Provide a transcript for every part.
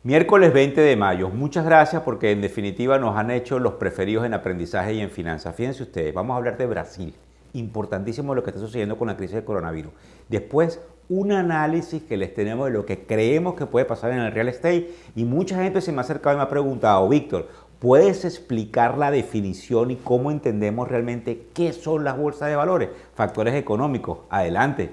Miércoles 20 de mayo. Muchas gracias porque en definitiva nos han hecho los preferidos en aprendizaje y en finanzas. Fíjense ustedes, vamos a hablar de Brasil. Importantísimo lo que está sucediendo con la crisis del coronavirus. Después, un análisis que les tenemos de lo que creemos que puede pasar en el real estate. Y mucha gente se me ha acercado y me ha preguntado, Víctor, ¿puedes explicar la definición y cómo entendemos realmente qué son las bolsas de valores? Factores económicos. Adelante.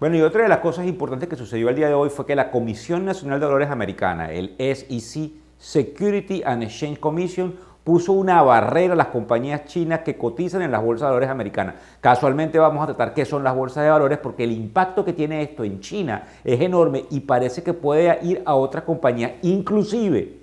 Bueno, y otra de las cosas importantes que sucedió el día de hoy fue que la Comisión Nacional de Valores Americana, el SEC, Security and Exchange Commission, puso una barrera a las compañías chinas que cotizan en las bolsas de valores americanas. Casualmente vamos a tratar qué son las bolsas de valores porque el impacto que tiene esto en China es enorme y parece que puede ir a otras compañías, inclusive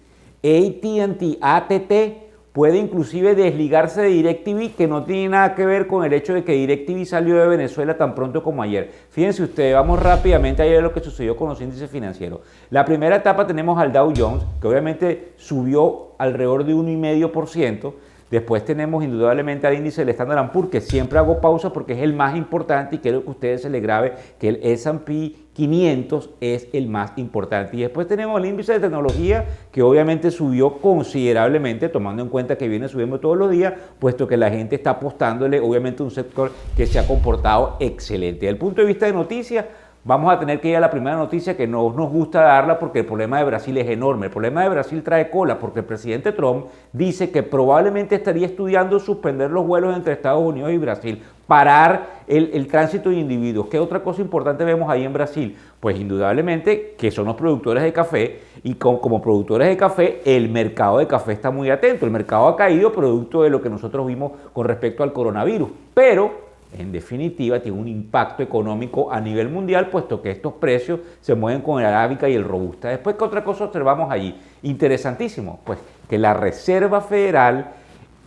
AT&T puede inclusive desligarse de DirecTV, que no tiene nada que ver con el hecho de que DirecTV salió de Venezuela tan pronto como ayer. Fíjense ustedes, vamos rápidamente a ver lo que sucedió con los índices financieros. La primera etapa tenemos al Dow Jones, que obviamente subió alrededor de 1,5%. Después tenemos indudablemente al índice del Standard & Poor's, que siempre hago pausa porque es el más importante y quiero que a ustedes se les grabe que el S&P 500 es el más importante. Y después tenemos el índice de tecnología, que obviamente subió considerablemente, tomando en cuenta que viene subiendo todos los días, puesto que la gente está apostándole obviamente a un sector que se ha comportado excelente. Desde el punto de vista de noticias, vamos a tener que ir a la primera noticia que no nos gusta darla porque el problema de Brasil es enorme. El problema de Brasil trae cola porque el presidente Trump dice que probablemente estaría estudiando suspender los vuelos entre Estados Unidos y Brasil, parar el tránsito de individuos. ¿Qué otra cosa importante vemos ahí en Brasil? Pues indudablemente que son los productores de café y como productores de café el mercado de café está muy atento. El mercado ha caído producto de lo que nosotros vimos con respecto al coronavirus, pero en definitiva tiene un impacto económico a nivel mundial, puesto que estos precios se mueven con el arábica y el robusta. Después, ¿qué otra cosa observamos allí? Interesantísimo, pues que la Reserva Federal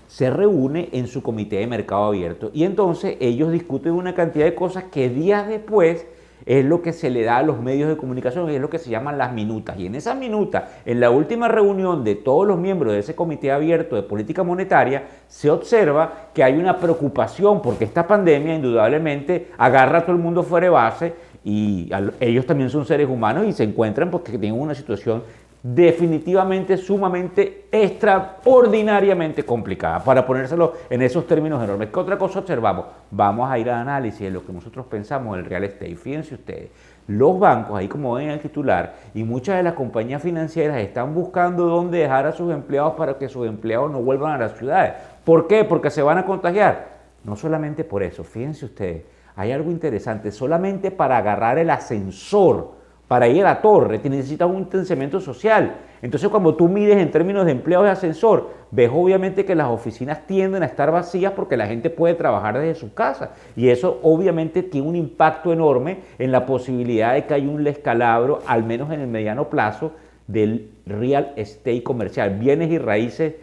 se reúne en su comité de mercado abierto y entonces ellos discuten una cantidad de cosas que días después es lo que se le da a los medios de comunicación y es lo que se llaman las minutas. Y en esas minutas, en la última reunión de todos los miembros de ese comité abierto de política monetaria, se observa que hay una preocupación porque esta pandemia indudablemente agarra a todo el mundo fuera de base y ellos también son seres humanos y se encuentran porque tienen una situación definitivamente sumamente extraordinariamente complicada, para ponérselo en esos términos enormes. ¿Qué otra cosa observamos? Vamos a ir al análisis de lo que nosotros pensamos del real estate. Fíjense ustedes, los bancos, ahí como ven en el titular, y muchas de las compañías financieras están buscando dónde dejar a sus empleados para que sus empleados no vuelvan a las ciudades. ¿Por qué? Porque se van a contagiar. No solamente por eso, fíjense ustedes, hay algo interesante, solamente para agarrar el ascensor, para ir a la torre, te necesitas un distanciamiento social. Entonces, cuando tú mides en términos de empleados de ascensor, ves obviamente que las oficinas tienden a estar vacías porque la gente puede trabajar desde su casa. Y eso obviamente tiene un impacto enorme en la posibilidad de que haya un descalabro, al menos en el mediano plazo, del real estate comercial, bienes y raíces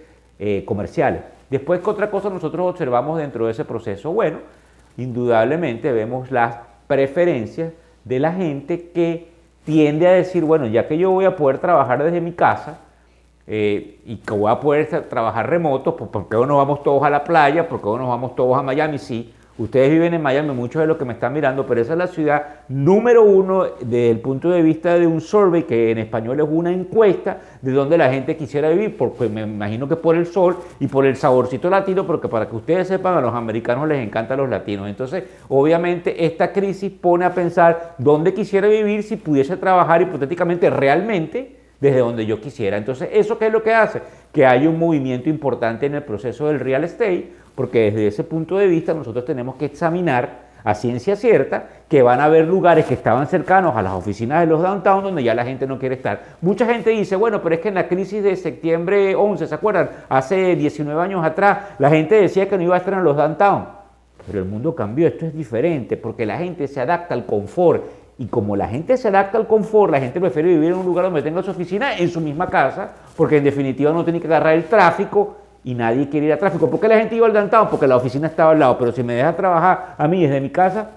comerciales. Después, ¿qué otra cosa nosotros observamos dentro de ese proceso? Bueno, indudablemente vemos las preferencias de la gente que tiende a decir, bueno, ya que yo voy a poder trabajar desde mi casa y que voy a poder trabajar remoto, pues ¿por qué no nos vamos todos a la playa? ¿Por qué no nos vamos todos a Miami? Sí, ustedes viven en Miami, muchos de los que me están mirando, pero esa es la ciudad número uno desde el punto de vista de un survey, que en español es una encuesta de donde la gente quisiera vivir, porque me imagino que por el sol y por el saborcito latino, porque para que ustedes sepan, a los americanos les encantan los latinos. Entonces, obviamente, esta crisis pone a pensar dónde quisiera vivir si pudiese trabajar hipotéticamente realmente desde donde yo quisiera. Entonces, ¿eso qué es lo que hace? Que haya un movimiento importante en el proceso del real estate, porque desde ese punto de vista nosotros tenemos que examinar a ciencia cierta que van a haber lugares que estaban cercanos a las oficinas de los downtown donde ya la gente no quiere estar. Mucha gente dice, bueno, pero es que en la crisis de septiembre 11, ¿se acuerdan? Hace 19 años atrás, la gente decía que no iba a estar en los downtown. Pero el mundo cambió, esto es diferente, porque la gente se adapta al confort. Y como la gente se adapta al confort, la gente prefiere vivir en un lugar donde tenga su oficina en su misma casa, porque en definitiva no tiene que agarrar el tráfico y nadie quiere ir a tráfico. ¿Por qué la gente iba al downtown? Porque la oficina estaba al lado, pero si me deja trabajar a mí desde mi casa,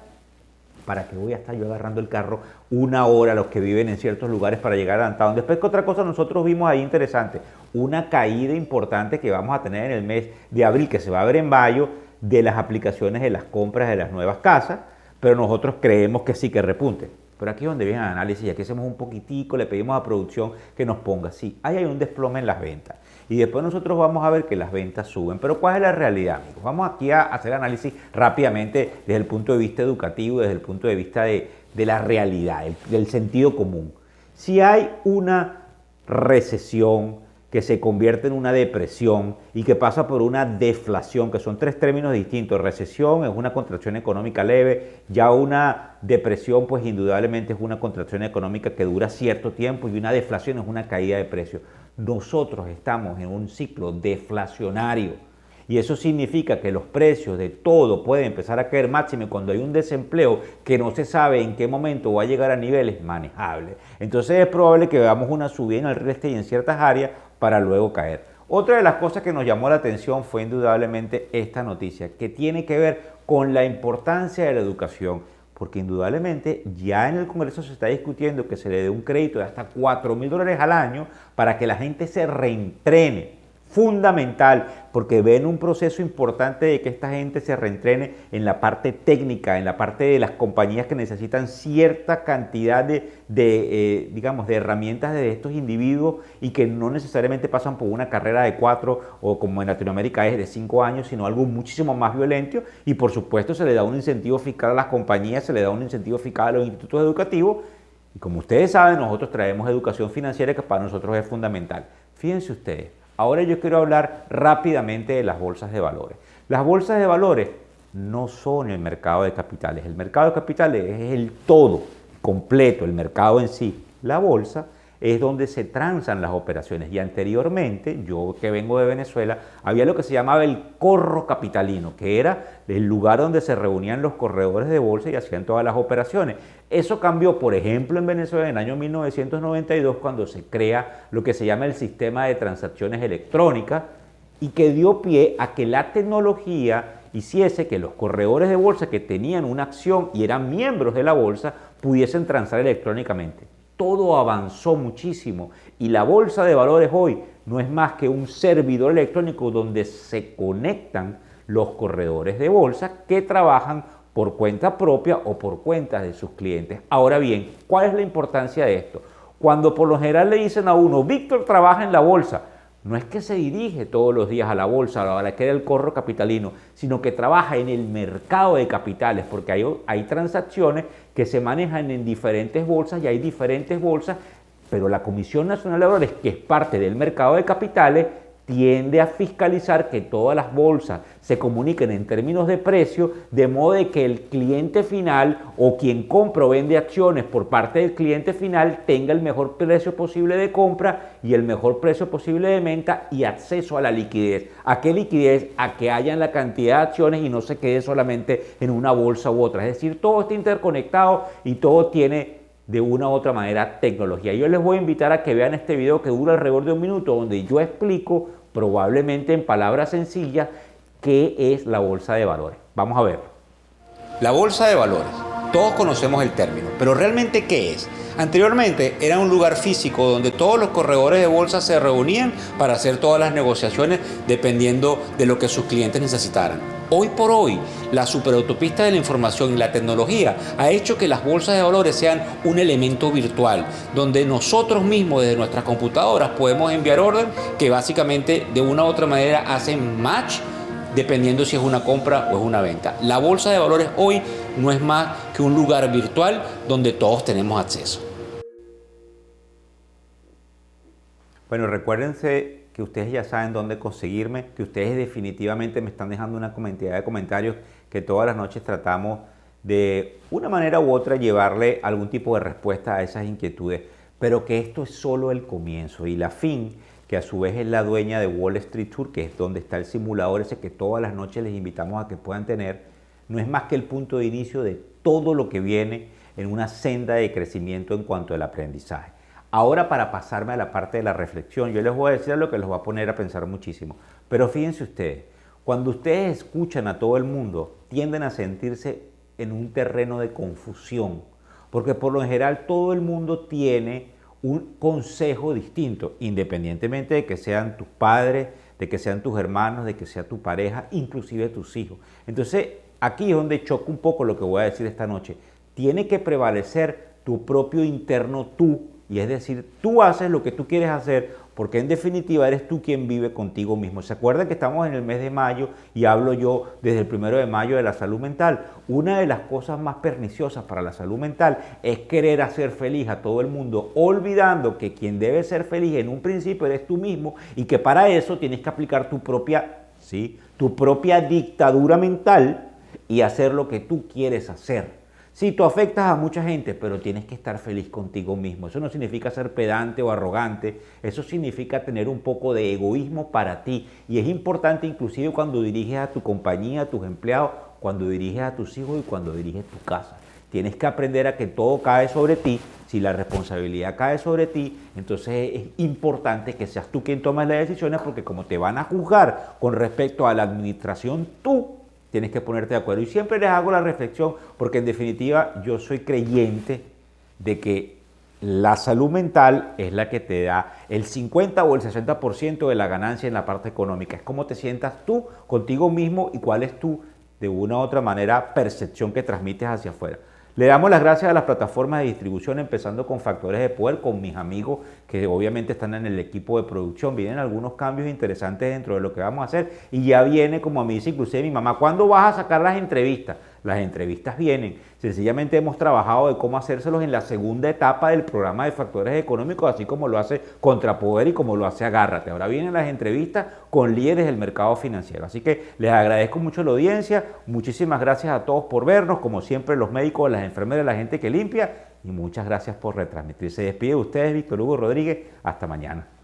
¿Para qué voy a estar yo agarrando el carro una hora, los que viven en ciertos lugares, para llegar a Downtown? Después, ¿qué otra cosa nosotros vimos ahí interesante? Una caída importante que vamos a tener en el mes de abril, que se va a ver en mayo, de las aplicaciones de las compras de las nuevas casas, pero nosotros creemos que sí que repunte. Pero aquí es donde viene el análisis, y aquí hacemos un poquitico, le pedimos a producción que nos ponga, sí, ahí hay un desplome en las ventas. Y después nosotros vamos a ver que las ventas suben. Pero ¿cuál es la realidad, amigos? Vamos aquí a hacer análisis rápidamente desde el punto de vista educativo, desde el punto de vista de la realidad, del sentido común. Si hay una recesión que se convierte en una depresión y que pasa por una deflación, que son tres términos distintos. Recesión es una contracción económica leve, ya una depresión pues indudablemente es una contracción económica que dura cierto tiempo, y una deflación es una caída de precios. Nosotros estamos en un ciclo deflacionario, y eso significa que los precios de todo pueden empezar a caer, máxime cuando hay un desempleo que no se sabe en qué momento va a llegar a niveles manejables. Entonces es probable que veamos una subida en el real estate y en ciertas áreas para luego caer. Otra de las cosas que nos llamó la atención fue indudablemente esta noticia, que tiene que ver con la importancia de la educación, porque indudablemente ya en el Congreso se está discutiendo que se le dé un crédito de hasta $4.000 al año para que la gente se reentrene. Fundamental, porque ven un proceso importante de que esta gente se reentrene en la parte técnica, en la parte de las compañías que necesitan cierta cantidad digamos, de herramientas de estos individuos, y que no necesariamente pasan por una carrera de 4 o como en Latinoamérica es de 5 años, sino algo muchísimo más violento. Y por supuesto se le da un incentivo fiscal a las compañías, se le da un incentivo fiscal a los institutos educativos. Y como ustedes saben, nosotros traemos educación financiera, que para nosotros es fundamental. Fíjense ustedes. Ahora yo quiero hablar rápidamente de las bolsas de valores. Las bolsas de valores no son el mercado de capitales. El mercado de capitales es el todo completo, el mercado en sí. La bolsa es donde se transan las operaciones. Y anteriormente, yo que vengo de Venezuela, había lo que se llamaba el corro capitalino, que era el lugar donde se reunían los corredores de bolsa y hacían todas las operaciones. Eso cambió, por ejemplo, en Venezuela en el año 1992, cuando se crea lo que se llama el sistema de transacciones electrónicas, y que dio pie a que la tecnología hiciese que los corredores de bolsa que tenían una acción y eran miembros de la bolsa pudiesen transar electrónicamente. Todo avanzó muchísimo, y la bolsa de valores hoy no es más que un servidor electrónico donde se conectan los corredores de bolsa que trabajan por cuenta propia o por cuentas de sus clientes. Ahora bien, ¿cuál es la importancia de esto? Cuando por lo general le dicen a uno, Víctor trabaja en la bolsa, no es que se dirige todos los días a la bolsa, a la que era el corro capitalino, sino que trabaja en el mercado de capitales, porque hay transacciones que se manejan en diferentes bolsas, y hay diferentes bolsas, pero la Comisión Nacional de Valores, que es parte del mercado de capitales, tiende a fiscalizar que todas las bolsas se comuniquen en términos de precio, de modo de que el cliente final o quien compra o vende acciones por parte del cliente final tenga el mejor precio posible de compra y el mejor precio posible de venta, y acceso a la liquidez. ¿A qué liquidez? A que haya la cantidad de acciones y no se quede solamente en una bolsa u otra. Es decir, todo está interconectado y todo tiene de una u otra manera tecnología. Yo les voy a invitar a que vean este video, que dura alrededor de 1 minuto, donde yo explico, probablemente en palabras sencillas, qué es la bolsa de valores. Vamos a ver. La bolsa de valores. Todos conocemos el término, pero ¿realmente qué es? Anteriormente era un lugar físico donde todos los corredores de bolsa se reunían para hacer todas las negociaciones dependiendo de lo que sus clientes necesitaran. Hoy por hoy, la superautopista de la información y la tecnología ha hecho que las bolsas de valores sean un elemento virtual, donde nosotros mismos desde nuestras computadoras podemos enviar orden que básicamente de una u otra manera hacen match dependiendo si es una compra o es una venta. La bolsa de valores hoy no es más que un lugar virtual donde todos tenemos acceso. Bueno, recuérdense que ustedes ya saben dónde conseguirme, que ustedes definitivamente me están dejando una cantidad de comentarios que todas las noches tratamos de una manera u otra llevarle algún tipo de respuesta a esas inquietudes, pero que esto es solo el comienzo. Y la FIN, que a su vez es la dueña de Wall Street Tour, que es donde está el simulador ese que todas las noches les invitamos a que puedan tener, no es más que el punto de inicio de todo lo que viene en una senda de crecimiento en cuanto al aprendizaje. Ahora, para pasarme a la parte de la reflexión, yo les voy a decir algo que los va a poner a pensar muchísimo. Pero fíjense ustedes, cuando ustedes escuchan a todo el mundo, tienden a sentirse en un terreno de confusión, porque por lo general todo el mundo tiene un consejo distinto, independientemente de que sean tus padres, de que sean tus hermanos, de que sea tu pareja, inclusive tus hijos. Entonces, aquí es donde choca un poco lo que voy a decir esta noche. Tiene que prevalecer tu propio interno tú, y es decir, tú haces lo que tú quieres hacer, porque en definitiva eres tú quien vive contigo mismo. ¿Se acuerdan que estamos en el mes de mayo y hablo yo desde el 1 de mayo de la salud mental? Una de las cosas más perniciosas para la salud mental es querer hacer feliz a todo el mundo, olvidando que quien debe ser feliz en un principio eres tú mismo y que para eso tienes que aplicar tu propia dictadura mental y hacer lo que tú quieres hacer. Sí, tú afectas a mucha gente, pero tienes que estar feliz contigo mismo. Eso no significa ser pedante o arrogante, eso significa tener un poco de egoísmo para ti. Y es importante inclusive cuando diriges a tu compañía, a tus empleados, cuando diriges a tus hijos y cuando diriges tu casa. Tienes que aprender a que todo cae sobre ti. Si la responsabilidad cae sobre ti, entonces es importante que seas tú quien tomes las decisiones, porque como te van a juzgar con respecto a la administración, tú tienes que ponerte de acuerdo. Y siempre les hago la reflexión, porque en definitiva yo soy creyente de que la salud mental es la que te da el 50 o el 60% de la ganancia en la parte económica. Es cómo te sientas tú contigo mismo y cuál es tu, de una u otra manera, percepción que transmites hacia afuera. Le damos las gracias a las plataformas de distribución, empezando con Factores de Poder, con mis amigos que obviamente están en el equipo de producción. Vienen algunos cambios interesantes dentro de lo que vamos a hacer y ya viene, como a mí dice inclusive mi mamá, ¿cuándo vas a sacar las entrevistas? Las entrevistas vienen. Sencillamente hemos trabajado de cómo hacérselos en la segunda etapa del programa de Factores Económicos, así como lo hace Contrapoder y como lo hace Agárrate. Ahora vienen las entrevistas con líderes del mercado financiero. Así que les agradezco mucho la audiencia. Muchísimas gracias a todos por vernos. Como siempre, los médicos, las enfermeras, la gente que limpia. Y muchas gracias por retransmitir. Se despide de ustedes, Víctor Hugo Rodríguez. Hasta mañana.